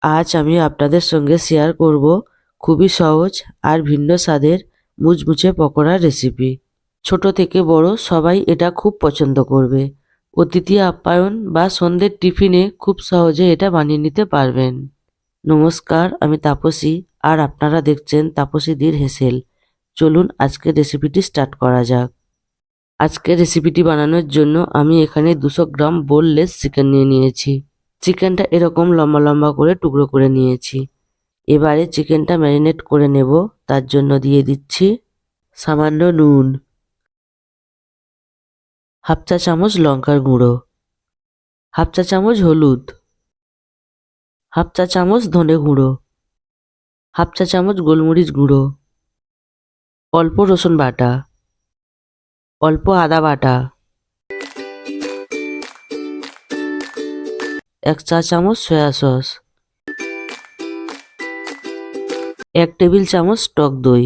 আজ আমি আপনাদের সঙ্গে শেয়ার করব খুবই সহজ আর ভিন্ন স্বাদের মুচমুচে পকোড়ার রেসিপি। ছোট থেকে বড় সবাই এটা খুব পছন্দ করবে। অতিথি আপ্যায়ন বা সন্ধ্যের টিফিনে খুব সহজে এটা বানিয়ে নিতে পারবেন। নমস্কার, আমি তাপসী আর আপনারা দেখছেন তাপসীদির হেসেল। চলুন আজকের রেসিপিটি স্টার্ট করা যাক। আজকের রেসিপিটি বানানোর জন্য আমি এখানে 200 গ্রাম বোনলেস চিকেন নিয়ে নিয়েছি। চিকেনটা এরকম লম্বা লম্বা করে টুকরো করে নিয়েছি। এবারে চিকেনটা ম্যারিনেট করে নেব। তার জন্য দিয়ে দিচ্ছি সামান্য নুন, হাফ চা চামচ লঙ্কার গুঁড়ো, হাফ চা চামচ হলুদ, হাফ চা চামচ ধনে গুঁড়ো, হাফ চা চামচ গোলমরিচ গুঁড়ো, অল্প রসুন বাটা, অল্প আদা বাটা, 1 চা চামচ সয়া সস, 1 টেবিল চামচ টক দই।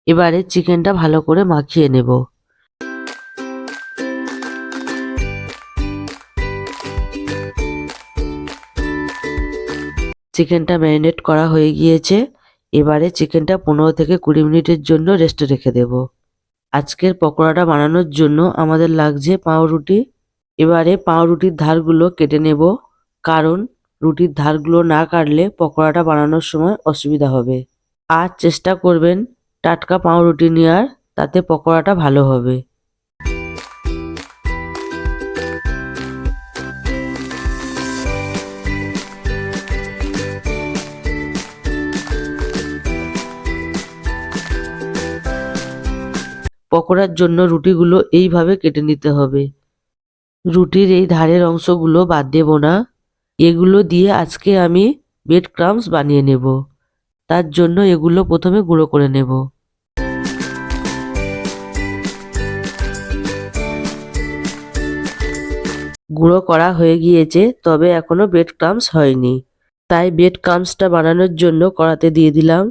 এবারে চিকেনটা ভালো করে মাখিয়ে নেব। চিকেনটা ম্যারিনেট করা হয়ে গিয়েছে। এবারে চিকেনটা 15 থেকে 20 মিনিটের জন্য রেস্টে রেখে দেব। আজকের পকোড়াটা বানানোর জন্য আমাদের লাগছে পাউরুটি। এবারে পাউরুটির ধারগুলো কেটে নেব, কারণ রুটির ধারগুলো না কাটলে পকোড়াটা বানানোর সময় অসুবিধা হবে। আর চেষ্টা করবেন টাটকা পাউরুটি নেওয়ার, তাতে পকোড়াটা ভালো হবে। পকোড়ার জন্য রুটিগুলো এইভাবে কেটে নিতে হবে। রুটির এই ধারের অংশগুলো বাদ দেব না। এগুলো দিয়ে আজকে আমি ব্রেড ক্রাম্বস বানিয়ে নেব। তার জন্য এগুলো প্রথমে গুঁড়ো করে নেব। গুঁড়ো করা হয়ে গিয়েছে, তবে এখনো ব্রেড ক্রাম্বস হয়নি। তাই ব্রেড ক্রাম্বসটা বানানোর জন্য কড়াতে দিয়ে দিলাম।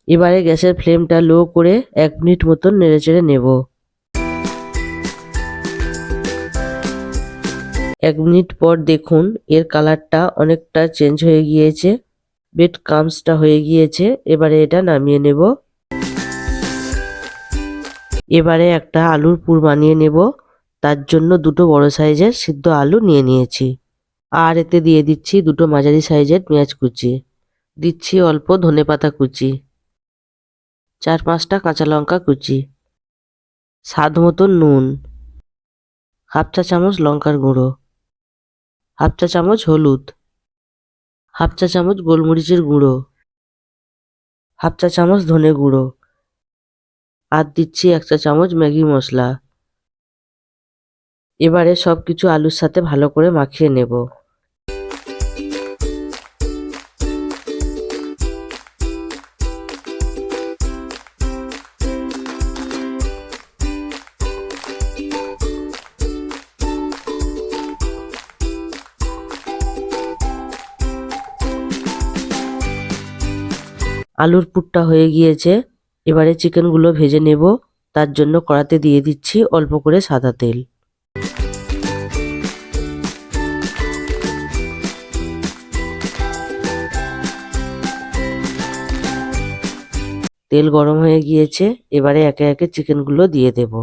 এবারে গ্যাসের ফ্লেমটা লো করে 1 মিনিট মতন নেড়েচেড়ে নেব। 1 মিনিট পর দেখুন এর কালারটা অনেকটা চেঞ্জ হয়ে গিয়েছে। ব্রেড ক্রাম্বসটা হয়ে গিয়েছে। এবারে এটা নামিয়ে নেব। এবারে একটা আলুর পুর বানিয়ে নেব। তার জন্য 2টো বড় সাইজের সিদ্ধ আলু নিয়ে নিয়েছি। আর এতে দিয়ে দিচ্ছি 2টো মাঝারি সাইজের পেঁয়াজ কুচি, দিচ্ছি অল্প ধনেপাতা কুচি, 4-5টা কাঁচা লঙ্কা কুচি, স্বাদ মতন নুন, হাফ চা চামচ লঙ্কার গুঁড়ো, হাফ চা চামচ হলুদ, হাফ চা চামচ গোলমরিচের গুঁড়ো, হাফ চা চামচ ধনে গুঁড়ো, আর দিচ্ছি 1 চা চামচ ম্যাগি মশলা। এবারে সব কিছু আলুর সাথে ভালো করে মাখিয়ে নেব। আলুর পুরটা হয়ে গিয়েছে। এবারে চিকেনগুলো ভেজে নেব। তার জন্য কড়াতে দিয়ে দিচ্ছি অল্প করে সাদা তেল। তেল গরম হয়ে গিয়েছে। এবারে একে একে চিকেনগুলো দিয়ে দেব।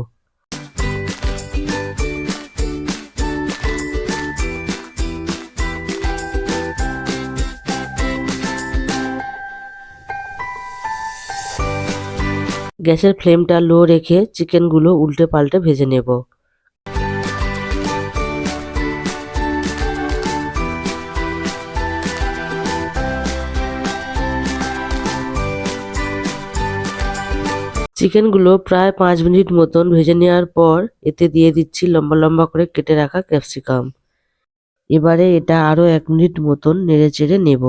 গ্যাসের ফ্লেমটা লো রেখে চিকেনগুলো উল্টে পাল্টে ভেজে নেব। চিকেনগুলো প্রায় 5 মিনিট মতন ভেজে নেওয়ার পর এতে দিয়ে দিচ্ছি লম্বা লম্বা করে কেটে রাখা ক্যাপসিকাম। এবারে এটা আরও 1 মিনিট মতন নেড়েচেড়ে নেব।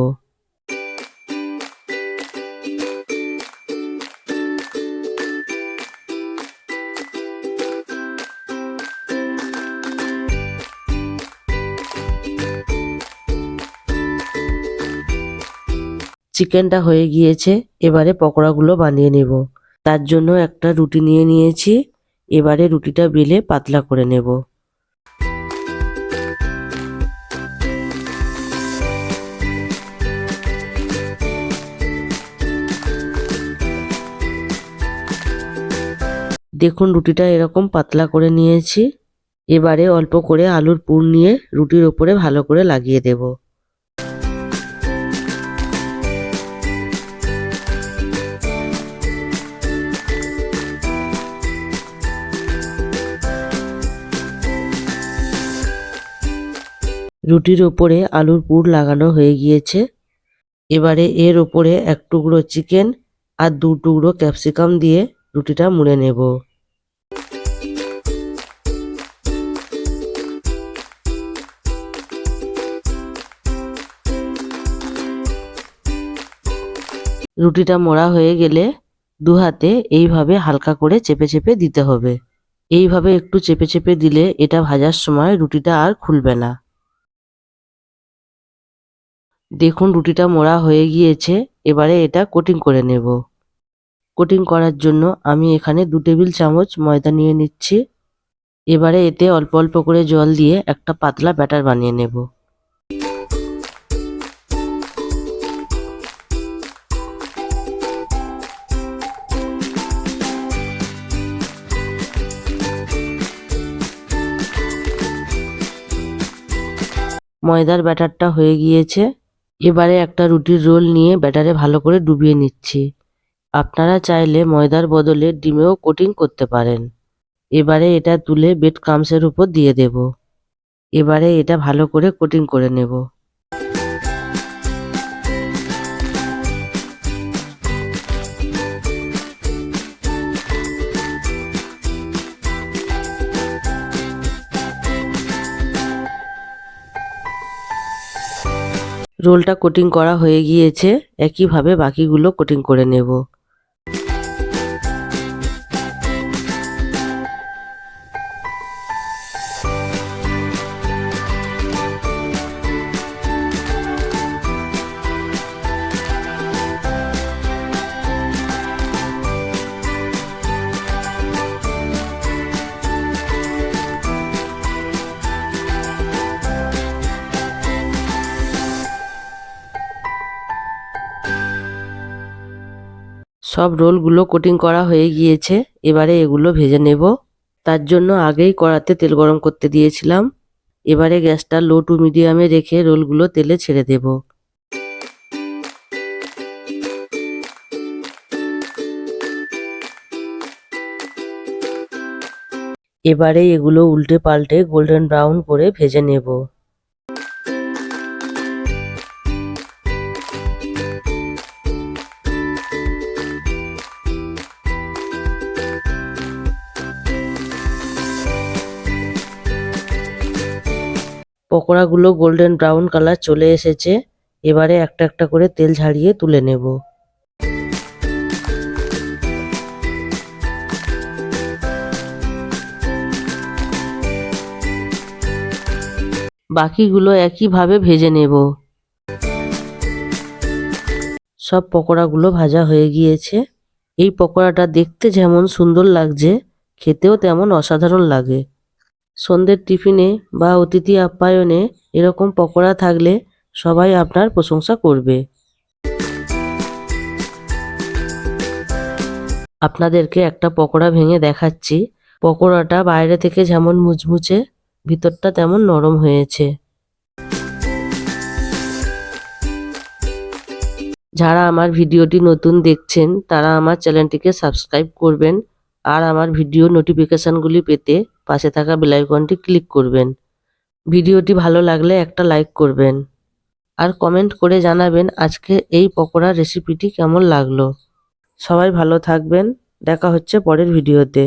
চিকেনটা হয়ে গিয়েছে। এবারে পকোড়াগুলো বানিয়ে নেব। তার জন্য একটা রুটি নিয়ে নিয়েছি। এবারে রুটিটা বেলে পাতলা করে নেব। দেখুন রুটিটা এরকম পাতলা করে নিয়েছি। এবারে অল্প করে আলুর পুর নিয়ে রুটির ওপরে ভালো করে লাগিয়ে দেব। রুটির ওপরে আলুর পুর লাগানো হয়ে গিয়েছে। এবারে এর ওপরে এক টুকরো চিকেন আর 2 টুকরো ক্যাপসিকাম দিয়ে রুটিটা মুড়ে নেব। রুটিটা মোড়া হয়ে গেলে 2 হাতে এইভাবে হালকা করে চেপে চেপে দিতে হবে। এইভাবে একটু চেপে চেপে দিলে এটা ভাজার সময় রুটিটা আর খুলবে না। দেখুন রুটিটা মোড়া হয়ে গিয়েছে। এবারে এটা কোটিং করে নেব। কোটিং করার জন্য আমি এখানে 2 টেবিল চামচ ময়দা নিয়ে নিচ্ছি। এবারে এতে অল্প অল্প করে জল দিয়ে একটা পাতলা ব্যাটার বানিয়ে নেব। ময়দার ব্যাটারটা হয়ে গিয়েছে। এবারে একটা রুটির রোল নিয়ে ব্যাটারে ভালো করে ডুবিয়ে নিচ্ছি। আপনারা চাইলে ময়দার বদলে ডিমেও কোটিং করতে পারেন। এবারে এটা তুলে ব্রেড ক্রাম্বসের উপর দিয়ে দেব। এবারে এটা ভালো করে কোটিং করে নেব। রোলটা কোটিং করা হয়ে গিয়েছে। একইভাবে বাকিগুলো কোটিং করে নেব। সব রোলগুলো কোটিং করা হয়ে গিয়েছে। এবারে এগুলো ভেজে নেব। তার জন্য আগেই কড়াতে তেল গরম করতে দিয়েছিলাম। এবারে গ্যাসটা লো টু মিডিয়ামে রেখে রোলগুলো তেলে ছেড়ে দেব। এবারে এগুলো উল্টে পাল্টে গোল্ডেন ব্রাউন করে ভেজে নেব। পকোড়াগুলো গোল্ডেন ব্রাউন কালার চলে এসেছে। এবারে একটা একটা করে তেল ঝাড়িয়ে তুলে নেব। বাকিগুলো একইভাবে ভেজে নেব। সব পকোড়াগুলো ভাজা হয়ে গিয়েছে। এই পকোড়াটা দেখতে যেমন সুন্দর লাগছে, খেতেও তেমন অসাধারণ লাগে। সন্ধ্যের টিফিনে বা অতিথি আপ্যায়নে এরকম পকোড়া থাকলে সবাই আপনার প্রশংসা করবে। আপনাদেরকে একটা পকোড়া ভেঙে দেখাচ্ছি। পকোড়াটা বাইরে থেকে যেমন মুচমুচে, ভিতরটা তেমন নরম হয়েছে। যারা আমার ভিডিওটি নতুন দেখছেন তারা আমার চ্যানেলটিকে সাবস্ক্রাইব করবেন আর আমার ভিডিও নোটিফিকেশনগুলি পেতে পাশে থাকা বেল আইকনটি ক্লিক করবেন। ভিডিওটি ভালো লাগলে একটা লাইক করবেন আর কমেন্ট করে জানাবেন আজকে এই পকোড়ার রেসিপিটি কেমন লাগলো। সবাই ভালো থাকবেন। দেখা হচ্ছে পরের ভিডিওতে।